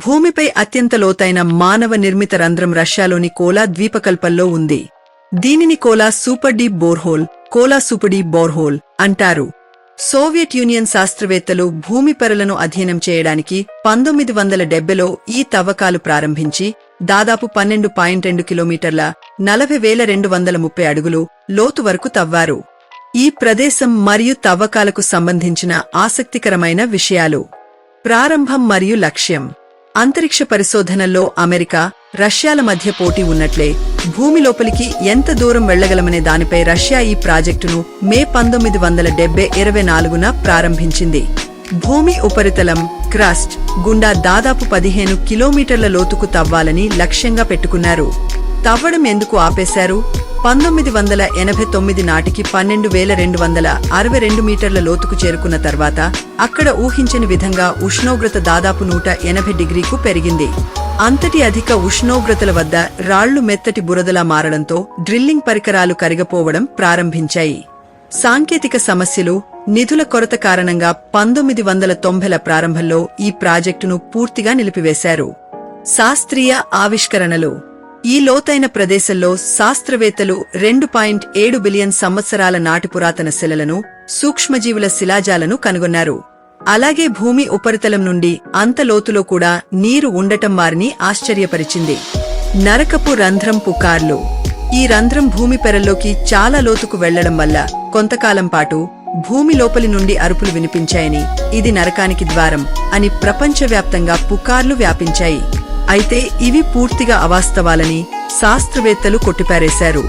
భూమిపై అత్యంత లోతైన మానవ నిర్మిత రంధ్రం రష్యాలోని కోలా ద్వీపకల్పంలో ఉంది. దీనిని కోలా సూపర్ డీప్ బోర్హోల్ అంటారు. సోవియట్ యూనియన్ శాస్త్రవేత్తలు భూమి పొరలను అధ్యయనం చేయడానికి 1970లో ఈ తవ్వకాలు ప్రారంభించి దాదాపు 12.2 కిలోమీటర్ల 40,230 అడుగులు లోతు వరకు తవ్వారు. ఈ ప్రదేశం మరియు తవ్వకాలకు సంబంధించిన ఆసక్తికరమైన విషయాలు. ప్రారంభం మరియు లక్ష్యం. అంతరిక్ష పరిశోధనల్లో అమెరికా, రష్యాల మధ్య పోటీ ఉన్నట్లే భూమి లోపలికి ఎంత దూరం వెళ్లగలమనే దానిపై రష్యా ఈ ప్రాజెక్టును మే 1924న ప్రారంభించింది. భూమి ఉపరితలం క్రస్ట్ గుండా దాదాపు 15 కిలోమీటర్ల లోతుకు తవ్వాలని లక్ష్యంగా పెట్టుకున్నారు. తవ్వడం ఎందుకు ఆపేశారు? 1989 నాటికి 12,262 మీటర్ల లోతుకు చేరుకున్న తర్వాత అక్కడ ఊహించని విధంగా ఉష్ణోగ్రత దాదాపు 180 డిగ్రీకు పెరిగింది. అంతటి అధిక ఉష్ణోగ్రతల వద్ద రాళ్లు మెత్తటి బురదలా మారడంతో డ్రిల్లింగ్ పరికరాలు కరిగిపోవడం ప్రారంభించాయి. సాంకేతిక సమస్యలు, నిధుల కొరత కారణంగా 1990ల ప్రారంభంలో ఈ ప్రాజెక్టును పూర్తిగా నిలిపివేశారు. శాస్త్రీయ ఆవిష్కరణలు. ఈ లోతైన ప్రదేశంలో శాస్త్రవేత్తలు 2.7 బిలియన్ సంవత్సరాల నాటి పురాతన శిలలను, సూక్ష్మజీవుల శిలాజాలను కనుగొన్నారు. అలాగే భూమి ఉపరితలం నుండి అంత లోతులో కూడా నీరు ఉండటం వారిని ఆశ్చర్యపరిచింది. నరకపు రంధ్రం పుకార్లు. ఈ రంధ్రం భూమి పొరల్లోకి చాలా లోతుకు వెళ్లడం వల్ల కొంతకాలం పాటు భూమి లోపలి నుండి అరుపులు వినిపించాయని, ఇది నరకానికి ద్వారం అని ప్రపంచవ్యాప్తంగా పుకార్లు వ్యాపించాయి. అయితే ఇవి పూర్తిగా అవాస్తవాలని శాస్త్రవేత్తలు కొట్టిపారేశారు.